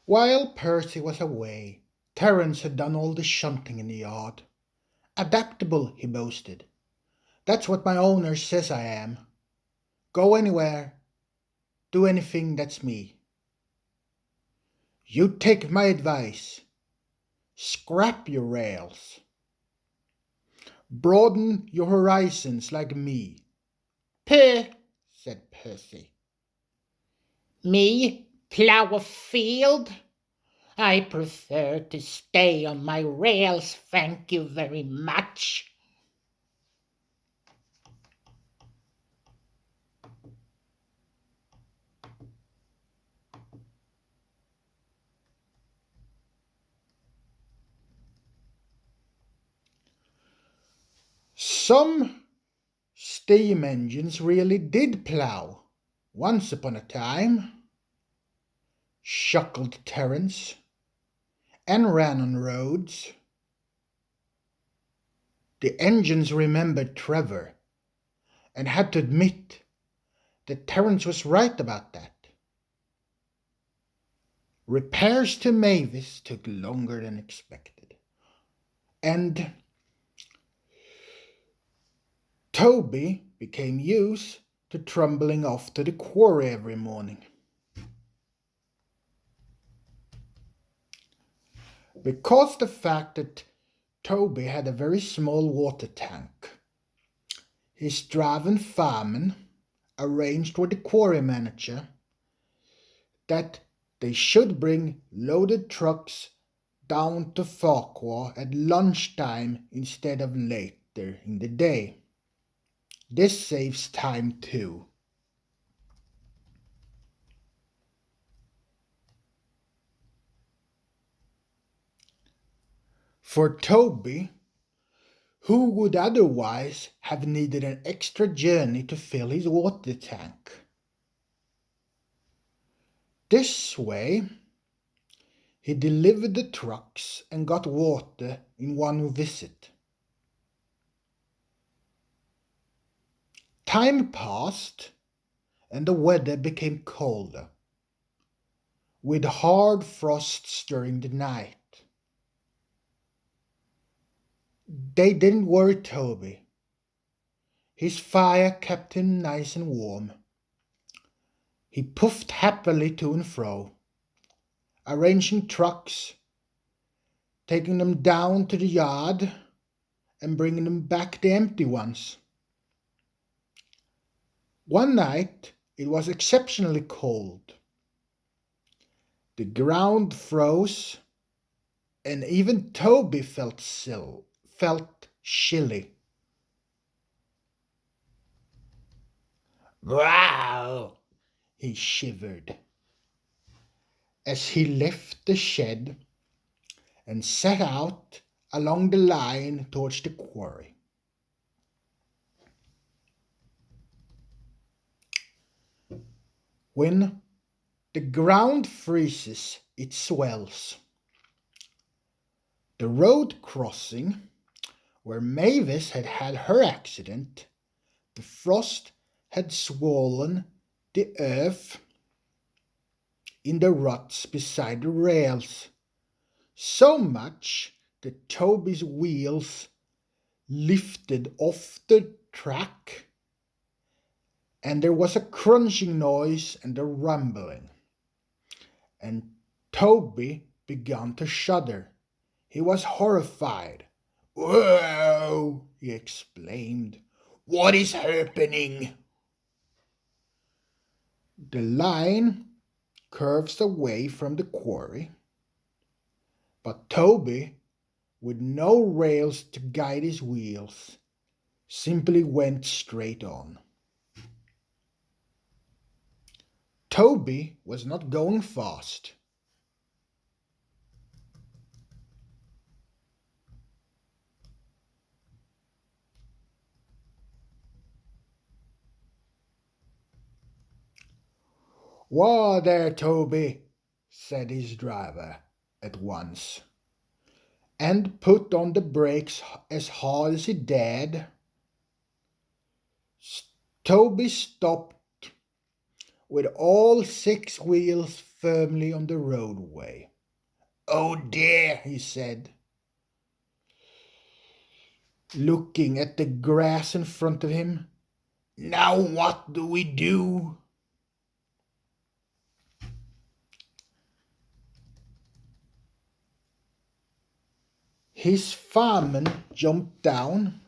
While Percy was away, Terence had done all the shunting in the yard. Adaptable, he boasted. That's what my owner says I am. Go anywhere, do anything, that's me. You take my advice. Scrap your rails. Broaden your horizons like me. Puh, said Percy. Me plough a field? I prefer to stay on my rails, thank you very much. Some steam engines really did plough, once upon a time, chuckled Terence, and ran on roads. The engines remembered Trevor, and had to admit that Terence was right about that. Repairs to Mavis took longer than expected, and Toby became used to trundling off to the quarry every morning. Because the fact that Toby had a very small water tank, his driven fireman arranged with the quarry manager that they should bring loaded trucks down to Farquhar at lunchtime instead of later in the day. This saves time too. For Toby, who would otherwise have needed an extra journey to fill his water tank. This way, he delivered the trucks and got water in one visit. Time passed, and the weather became colder, with hard frosts during the night. They didn't worry Toby. His fire kept him nice and warm. He puffed happily to and fro, arranging trucks, taking them down to the yard, and bringing them back the empty ones. One night it was exceptionally cold. The ground froze, and even Toby felt chilly. Wow, he shivered as he left the shed and set out along the line towards the quarry. When the ground freezes, it swells. The road crossing, where Mavis had had her accident, the frost had swollen the earth in the ruts beside the rails, so much that Toby's wheels lifted off the track, and there was a crunching noise and a rumbling, and Toby began to shudder. He was horrified. "Whoa!" he exclaimed. "What is happening?" The line curves away from the quarry, but Toby, with no rails to guide his wheels, simply went straight on. Toby was not going fast. "Whoa there, Toby," said his driver at once, and put on the brakes as hard as he dared. Toby stopped with all 6 wheels firmly on the roadway. "Oh dear," he said, looking at the grass in front of him. "Now what do we do?" His fireman jumped down.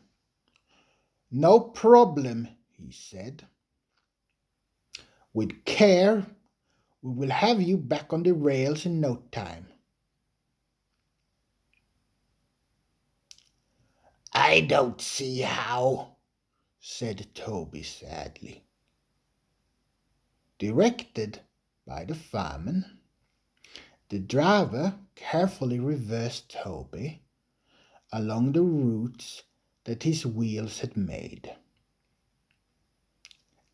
"No problem," he said. "With care, we will have you back on the rails in no time." "I don't see how," said Toby sadly. Directed by the fireman, the driver carefully reversed Toby along the routes that his wheels had made.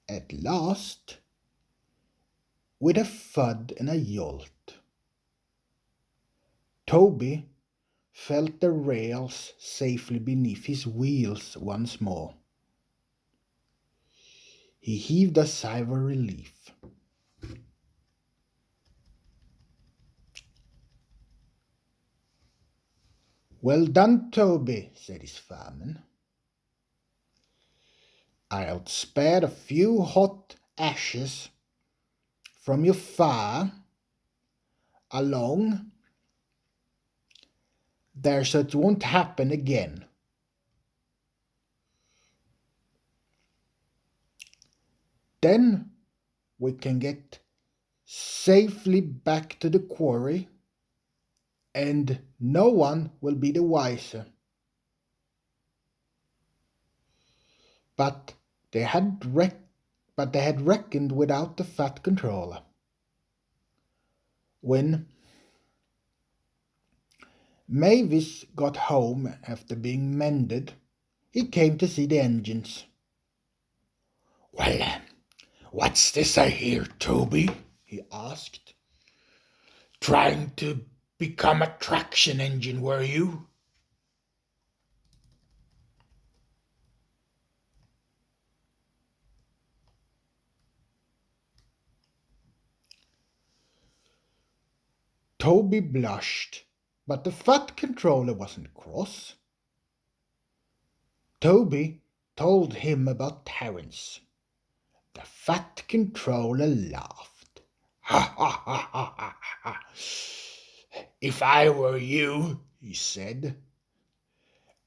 At last, with a thud and a jolt, Toby felt the rails safely beneath his wheels once more. He heaved a sigh of relief. "Well done, Toby," said his fireman. "I'll spare a few hot ashes from your fire along there so it won't happen again. Then we can get safely back to the quarry, and no one will be the wiser." But they had reckoned without the fat controller. When Mavis got home after being mended, he came to see the engines. "Well, what's this I hear, Toby?" he asked. "Trying to become a traction engine, were you?" Toby blushed, but the fat controller wasn't cross. Toby told him about Terence. The fat controller laughed. "Ha ha ha ha ha ha! If I were you," he said,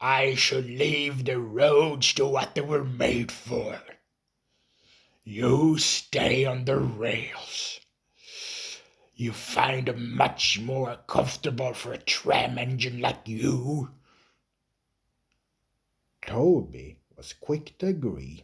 "I should leave the roads to what they were made for. You stay on the rails. You find 'em much more comfortable for a tram engine like you." Toby was quick to agree.